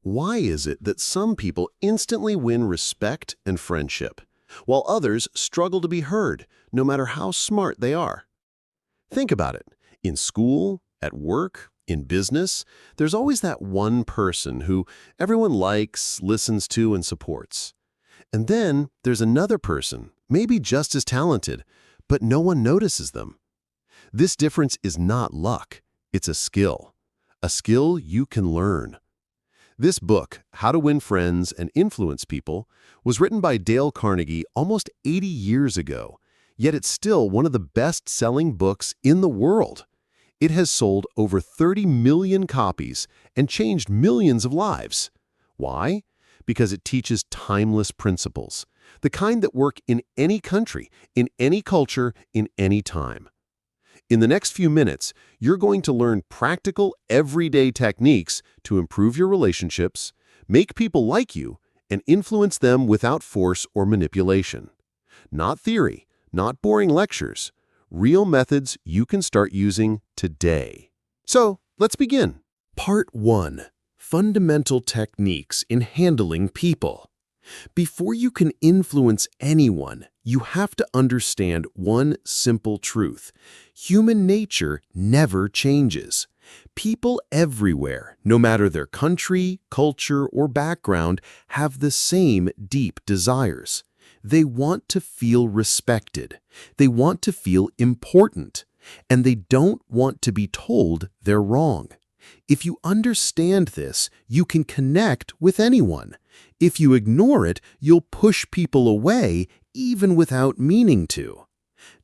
Why is it that some people instantly win respect and friendship, while others struggle to be heard, no matter how smart they are? Think about it. In school, at work, in business, there's always that one person who everyone likes, listens to, and supports. And then there's another person, maybe just as talented, but no one notices them. This difference is not luck, it's a skill you can learn. This book, How to Win Friends and Influence People, was written by Dale Carnegie almost 80 years ago, yet it's still one of the best-selling books in the world. It has sold over 30 million copies and changed millions of lives. Why? Because it teaches timeless principles, the kind that work in any country, in any culture, in any time. In the next few minutes, you're going to learn practical, everyday techniques to improve your relationships, make people like you, and influence them without force or manipulation. Not theory, not boring lectures, real methods you can start using today. So, let's begin. Part 1. Fundamental Techniques in Handling People. Before you can influence anyone, you have to understand one simple truth. Human nature never changes. People everywhere, no matter their country, culture, or background, have the same deep desires. They want to feel respected. They want to feel important. And they don't want to be told they're wrong. If you understand this, you can connect with anyone. If you ignore it, you'll push people away even without meaning to.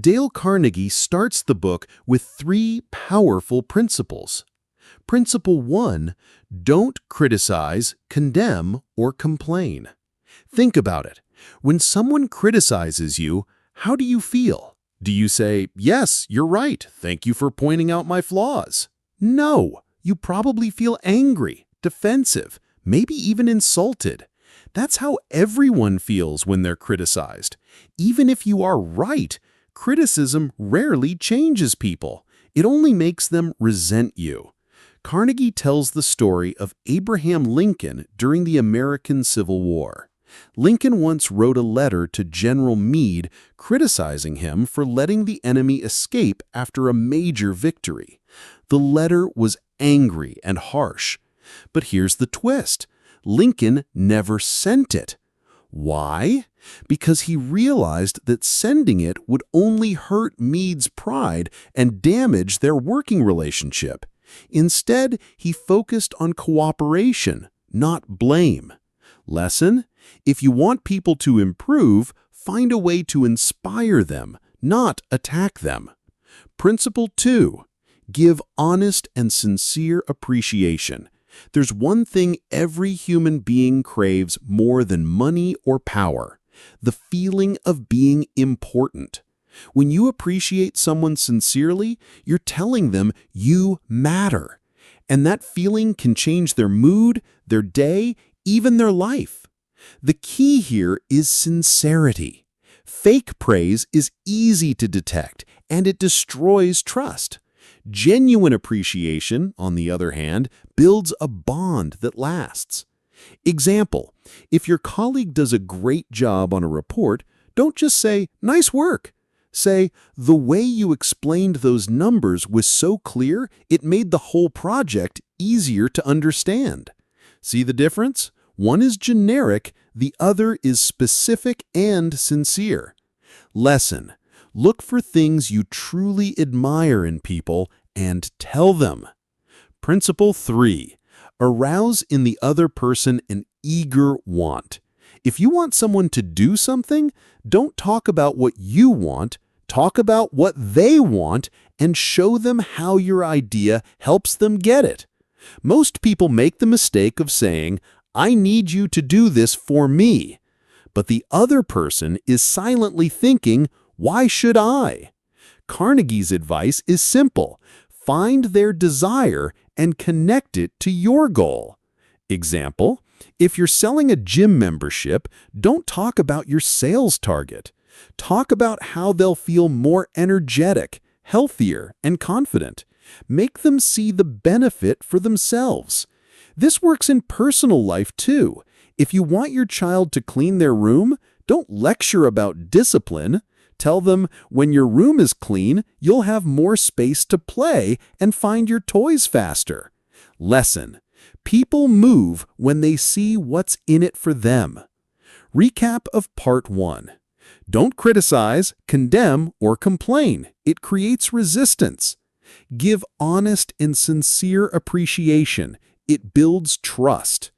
Dale Carnegie starts the book with 3 powerful principles. Principle 1, don't criticize, condemn, or complain. Think about it. When someone criticizes you, how do you feel? Do you say, "Yes, you're right. Thank you for pointing out my flaws"? No. You probably feel angry, defensive, maybe even insulted. That's how everyone feels when they're criticized. Even if you are right, criticism rarely changes people. It only makes them resent you. Carnegie tells the story of Abraham Lincoln during the American Civil War. Lincoln once wrote a letter to General Meade criticizing him for letting the enemy escape after a major victory. The letter was angry and harsh. But here's the twist. Lincoln never sent it. Why? Because he realized that sending it would only hurt Meade's pride and damage their working relationship. Instead, he focused on cooperation, not blame. Lesson? If you want people to improve, find a way to inspire them, not attack them. Principle 2. Give honest and sincere appreciation. There's one thing every human being craves more than money or power: the feeling of being important. When you appreciate someone sincerely, you're telling them you matter. And that feeling can change their mood, their day, even their life. The key here is sincerity. Fake praise is easy to detect, and it destroys trust. Genuine appreciation, on the other hand, builds a bond that lasts. Example, if your colleague does a great job on a report, don't just say, "Nice work." Say, "The way you explained those numbers was so clear, it made the whole project easier to understand." See the difference? One is generic, the other is specific and sincere. Lesson: look for things you truly admire in people and tell them. Principle 3. Arouse in the other person an eager want. If you want someone to do something, don't talk about what you want, talk about what they want, and show them how your idea helps them get it. Most people make the mistake of saying, "I need you to do this for me." But the other person is silently thinking, "Why should I?" Carnegie's advice is simple. Find their desire and connect it to your goal. Example, if you're selling a gym membership, don't talk about your sales target. Talk about how they'll feel more energetic, healthier, and confident. Make them see the benefit for themselves. This works in personal life too. If you want your child to clean their room, don't lecture about discipline. Tell them, when your room is clean, you'll have more space to play and find your toys faster. Lesson: people move when they see what's in it for them. Recap of Part 1. Don't criticize, condemn, or complain. It creates resistance. Give honest and sincere appreciation. It builds trust.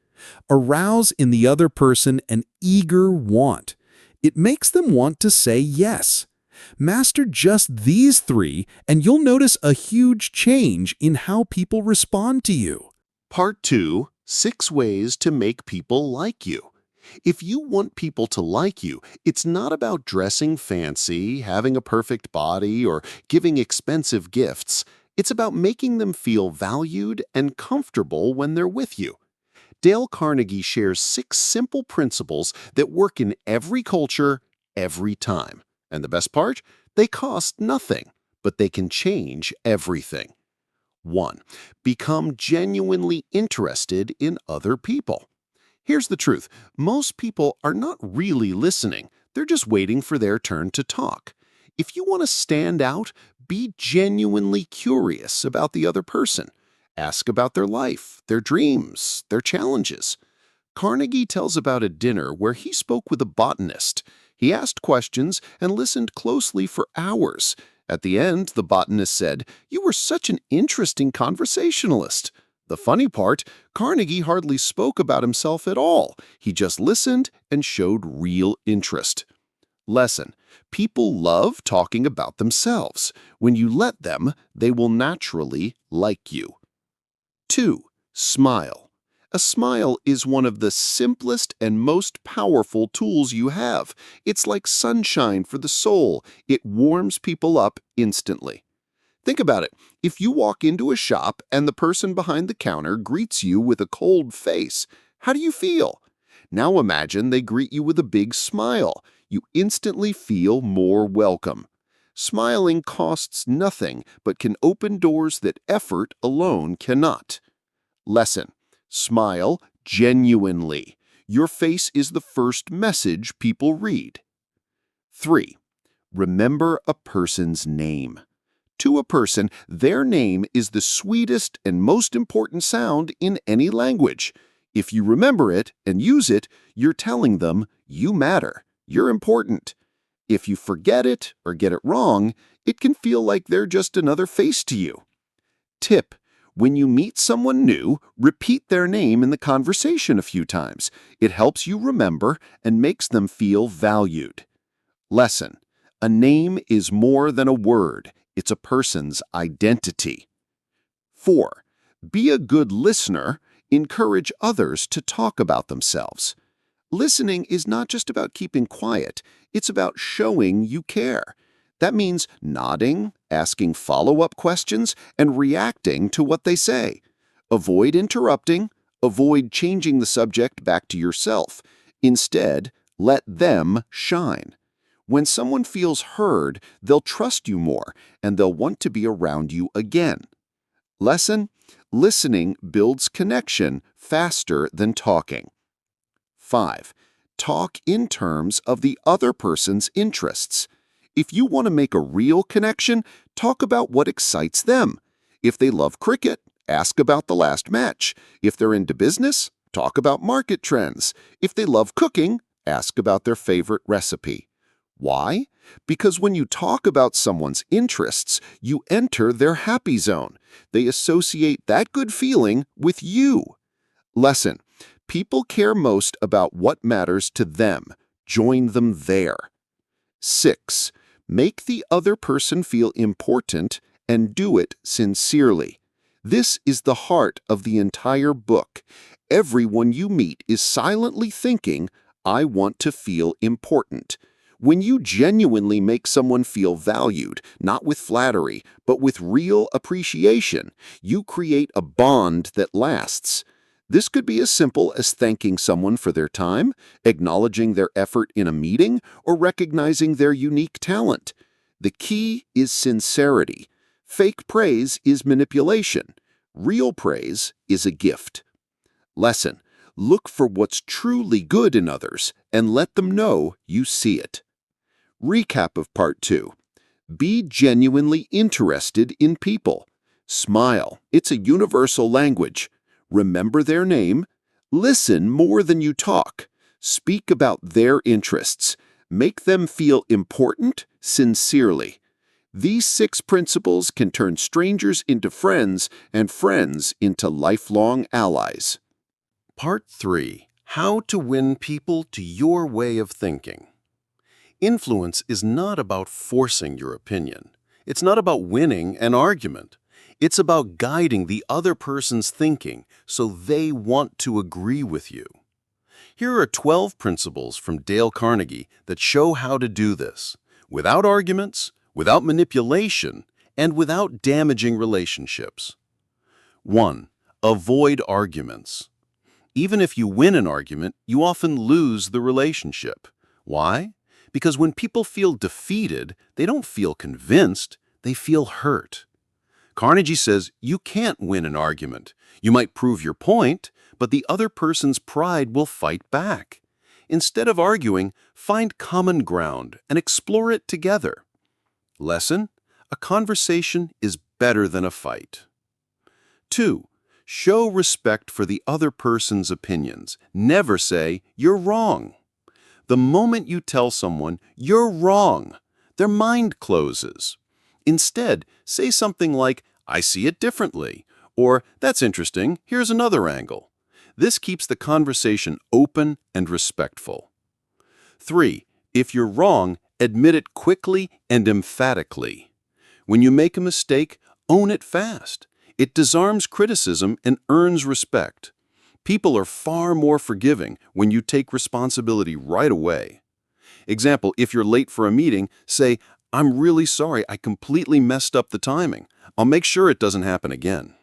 Arouse in the other person an eager want. It makes them want to say yes. Master just these 3, and you'll notice a huge change in how people respond to you. Part 2, 6 ways to make people like you. If you want people to like you, it's not about dressing fancy, having a perfect body, or giving expensive gifts. It's about making them feel valued and comfortable when they're with you. Dale Carnegie shares 6 simple principles that work in every culture, every time. And the best part? They cost nothing, but they can change everything. 1. Become genuinely interested in other people. Here's the truth. Most people are not really listening. They're just waiting for their turn to talk. If you want to stand out, be genuinely curious about the other person. Ask about their life, their dreams, their challenges. Carnegie tells about a dinner where he spoke with a botanist. He asked questions and listened closely for hours. At the end, the botanist said, "You were such an interesting conversationalist." The funny part, Carnegie hardly spoke about himself at all. He just listened and showed real interest. Lesson: people love talking about themselves. When you let them, they will naturally like you. 2. Smile. A smile is one of the simplest and most powerful tools you have. It's like sunshine for the soul. It warms people up instantly. Think about it. If you walk into a shop and the person behind the counter greets you with a cold face, how do you feel? Now imagine they greet you with a big smile. You instantly feel more welcome. Smiling costs nothing, but can open doors that effort alone cannot. Lesson: smile genuinely. Your face is the first message people read. 3. Remember a person's name. To a person, their name is the sweetest and most important sound in any language. If you remember it and use it, you're telling them you matter, you're important. If you forget it or get it wrong, it can feel like they're just another face to you. Tip: when you meet someone new, repeat their name in the conversation a few times. It helps you remember and makes them feel valued. Lesson: a name is more than a word. It's a person's identity. 4. Be a good listener. Encourage others to talk about themselves. Listening is not just about keeping quiet. It's about showing you care. That means nodding, asking follow-up questions, and reacting to what they say. Avoid interrupting. Avoid changing the subject back to yourself. Instead, let them shine. When someone feels heard, they'll trust you more, and they'll want to be around you again. Lesson: listening builds connection faster than talking. 5. Talk in terms of the other person's interests. If you want to make a real connection, talk about what excites them. If they love cricket, ask about the last match. If they're into business, talk about market trends. If they love cooking, ask about their favorite recipe. Why? Because when you talk about someone's interests, you enter their happy zone. They associate that good feeling with you. Lesson: people care most about what matters to them. Join them there. 6. Make the other person feel important and do it sincerely. This is the heart of the entire book. Everyone you meet is silently thinking, "I want to feel important." When you genuinely make someone feel valued, not with flattery, but with real appreciation, you create a bond that lasts. This could be as simple as thanking someone for their time, acknowledging their effort in a meeting, or recognizing their unique talent. The key is sincerity. Fake praise is manipulation. Real praise is a gift. Lesson: look for what's truly good in others and let them know you see it. Recap of Part 2. Be genuinely interested in people. Smile. It's a universal language. Remember their name. Listen more than you talk. Speak about their interests. Make them feel important sincerely. These 6 principles can turn strangers into friends and friends into lifelong allies. Part 3. How to win people to your way of thinking. Influence is not about forcing your opinion. It's not about winning an argument. It's about guiding the other person's thinking so they want to agree with you. Here are 12 principles from Dale Carnegie that show how to do this, without arguments, without manipulation, and without damaging relationships. 1. Avoid arguments. Even if you win an argument, you often lose the relationship. Why? Because when people feel defeated, they don't feel convinced, they feel hurt. Carnegie says you can't win an argument. You might prove your point, but the other person's pride will fight back. Instead of arguing, find common ground and explore it together. Lesson: a conversation is better than a fight. 2. Show respect for the other person's opinions. Never say, "You're wrong." The moment you tell someone, "You're wrong," their mind closes. Instead, say something like, "I see it differently," or "That's interesting, here's another angle." This keeps the conversation open and respectful. 3. If you're wrong, admit it quickly and emphatically. When you make a mistake, own it fast. It disarms criticism and earns respect. People are far more forgiving when you take responsibility right away. Example, if you're late for a meeting, say, "I'm really sorry, I completely messed up the timing. I'll make sure it doesn't happen again."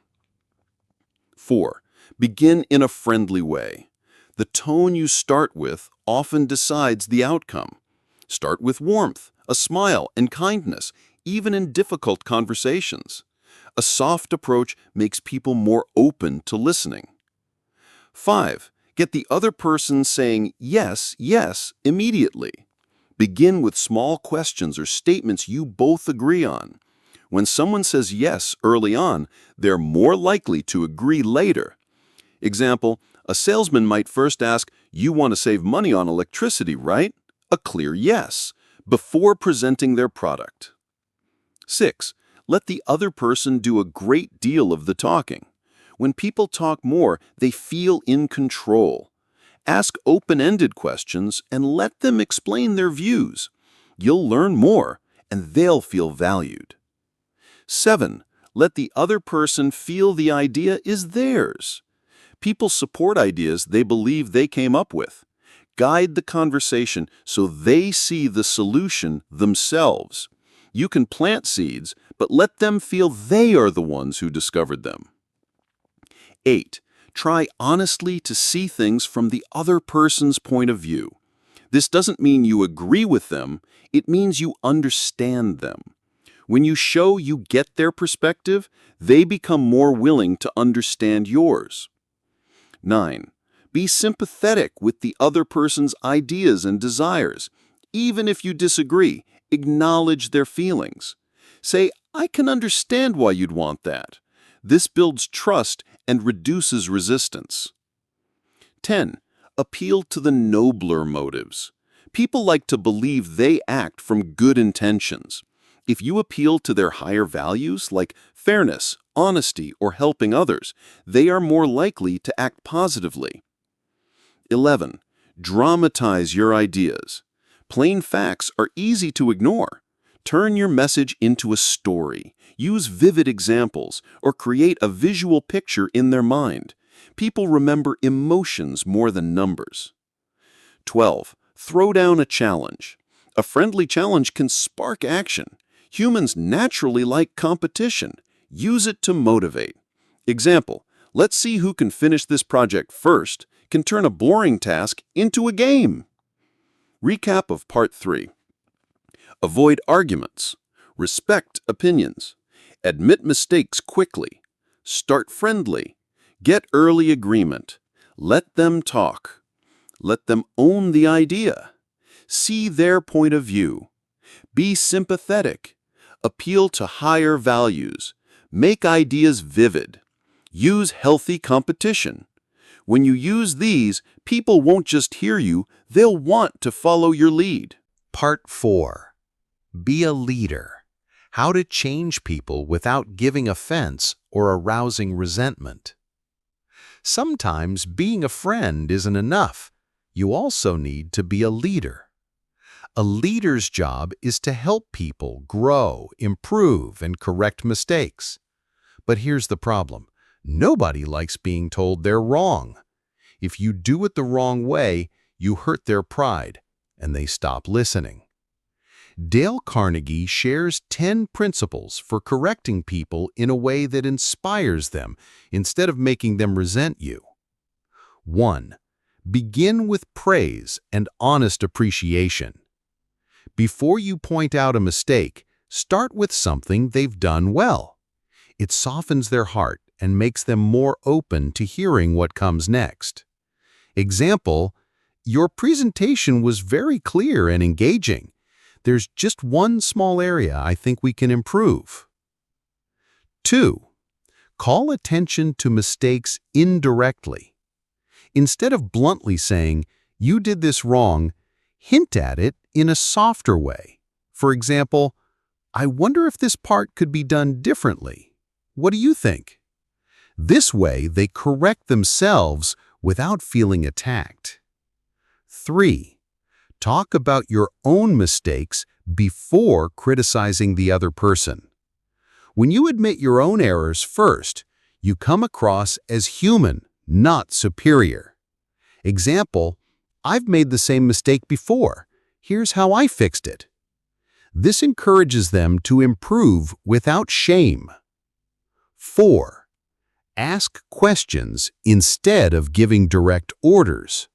4. Begin in a friendly way. The tone you start with often decides the outcome. Start with warmth, a smile, and kindness, even in difficult conversations. A soft approach makes people more open to listening. 5. Get the other person saying yes, yes immediately. Begin with small questions or statements you both agree on. When someone says yes early on, they're more likely to agree later. Example, a salesman might first ask, "You want to save money on electricity, right?" A clear yes, before presenting their product. 6. Let the other person do a great deal of the talking. When people talk more, they feel in control. Ask open-ended questions and let them explain their views. You'll learn more, and they'll feel valued. 7. Let the other person feel the idea is theirs. People support ideas they believe they came up with. Guide the conversation so they see the solution themselves. You can plant seeds, but let them feel they are the ones who discovered them. 8. Try honestly to see things from the other person's point of view. This doesn't mean you agree with them, it means you understand them. When you show you get their perspective, they become more willing to understand yours. 9. Be sympathetic with the other person's ideas and desires. Even if you disagree, acknowledge their feelings. Say, "I can understand why you'd want that." This builds trust and reduces resistance. 10. Appeal to the nobler motives. People like to believe they act from good intentions. If you appeal to their higher values like fairness, honesty, or helping others, they are more likely to act positively. 11. Dramatize your ideas. Plain facts are easy to ignore. Turn your message into a story. Use vivid examples or create a visual picture in their mind. People remember emotions more than numbers. 12. Throw down a challenge. A friendly challenge can spark action. Humans naturally like competition. Use it to motivate. Example, "Let's see who can finish this project first," can turn a boring task into a game. Recap of Part 3. Avoid arguments. Respect opinions. Admit mistakes quickly. Start friendly. Get early agreement. Let them talk. Let them own the idea. See their point of view. Be sympathetic. Appeal to higher values. Make ideas vivid. Use healthy competition. When you use these, people won't just hear you, they'll want to follow your lead. Part 4. Be a leader. How to change people without giving offense or arousing resentment. Sometimes being a friend isn't enough. You also need to be a leader. A leader's job is to help people grow, improve, and correct mistakes. But here's the problem. Nobody likes being told they're wrong. If you do it the wrong way, you hurt their pride, and they stop listening. Dale Carnegie shares 10 principles for correcting people in a way that inspires them instead of making them resent you. 1. Begin with praise and honest appreciation. Before you point out a mistake, start with something they've done well. It softens their heart and makes them more open to hearing what comes next. Example, your presentation was very clear and engaging. There's just one small area I think we can improve. 2. Call attention to mistakes indirectly. Instead of bluntly saying, "You did this wrong," hint at it in a softer way. For example, "I wonder if this part could be done differently. What do you think?" This way, they correct themselves without feeling attacked. 3. Talk about your own mistakes before criticizing the other person. When you admit your own errors first, you come across as human, not superior. Example, "I've made the same mistake before. Here's how I fixed it." This encourages them to improve without shame. 4. Ask questions instead of giving direct orders.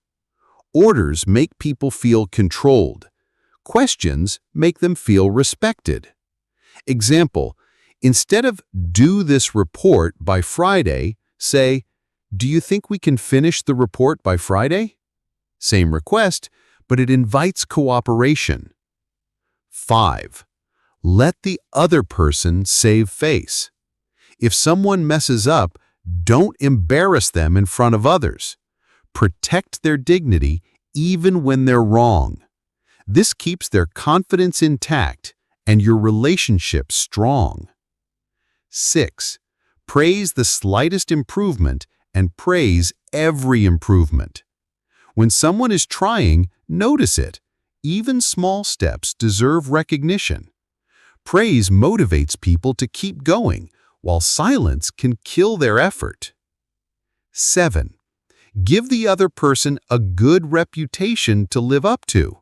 Orders make people feel controlled. Questions make them feel respected. Example, instead of "do this report by Friday," say, "Do you think we can finish the report by Friday?" Same request, but it invites cooperation. 5. Let the other person save face. If someone messes up, don't embarrass them in front of others. Protect their dignity even when they're wrong. This keeps their confidence intact and your relationship strong. 6. Praise the slightest improvement and praise every improvement. When someone is trying, notice it. Even small steps deserve recognition. Praise motivates people to keep going, while silence can kill their effort. 7. Give the other person a good reputation to live up to.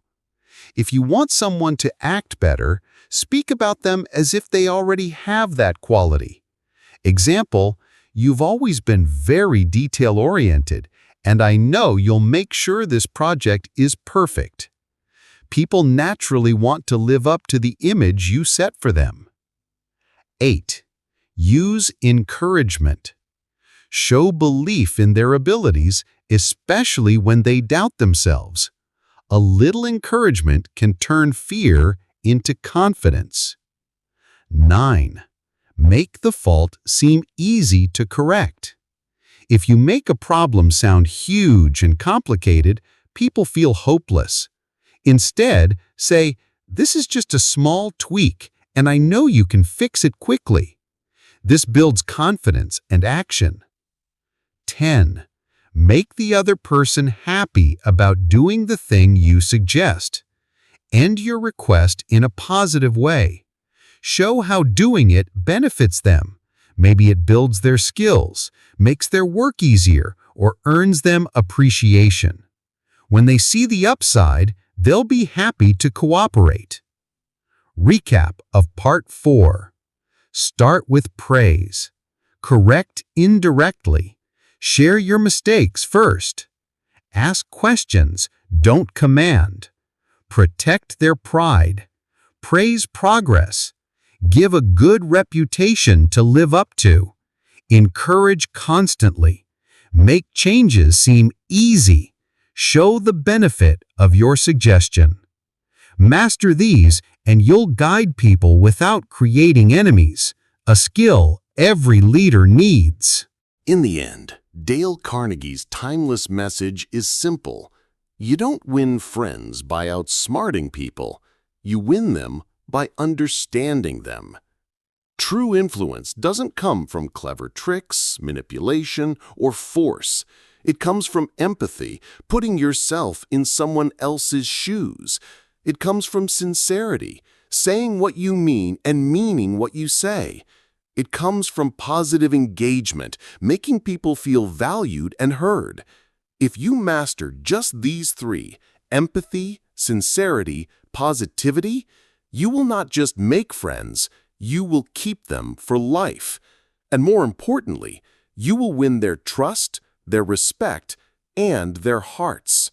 If you want someone to act better, speak about them as if they already have that quality. Example, "You've always been very detail-oriented, and I know you'll make sure this project is perfect." People naturally want to live up to the image you set for them. 8. Use encouragement. Show belief in their abilities, especially when they doubt themselves. A little encouragement can turn fear into confidence. 9. Make the fault seem easy to correct. If you make a problem sound huge and complicated, people feel hopeless. Instead, say, "This is just a small tweak, and I know you can fix it quickly." This builds confidence and action. 10. Make the other person happy about doing the thing you suggest. End your request in a positive way. Show how doing it benefits them. Maybe it builds their skills, makes their work easier, or earns them appreciation. When they see the upside, they'll be happy to cooperate. Recap of Part 4. Start with praise. Correct indirectly. Share your mistakes first. Ask questions, don't command. Protect their pride. Praise progress. Give a good reputation to live up to. Encourage constantly. Make changes seem easy. Show the benefit of your suggestion. Master these and you'll guide people without creating enemies, a skill every leader needs. In the end, Dale Carnegie's timeless message is simple. You don't win friends by outsmarting people. You win them by understanding them. True influence doesn't come from clever tricks, manipulation, or force. It comes from empathy, putting yourself in someone else's shoes. It comes from sincerity, saying what you mean and meaning what you say. It comes from positive engagement, making people feel valued and heard. If you master just these three, empathy, sincerity, positivity, you will not just make friends, you will keep them for life. And more importantly, you will win their trust, their respect, and their hearts.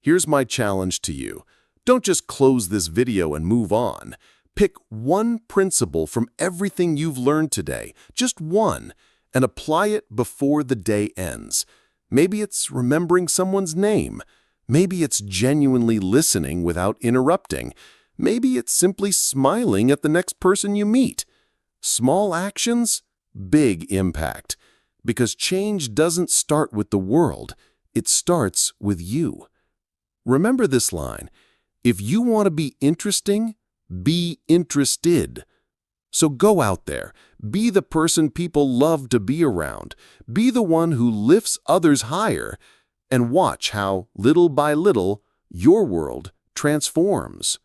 Here's my challenge to you. Don't just close this video and move on. Pick one principle from everything you've learned today, just one, and apply it before the day ends. Maybe it's remembering someone's name. Maybe it's genuinely listening without interrupting. Maybe it's simply smiling at the next person you meet. Small actions, big impact. Because change doesn't start with the world, it starts with you. Remember this line, if you want to be interesting, be interested. So go out there, be the person people love to be around, be the one who lifts others higher, and watch how, little by little, your world transforms.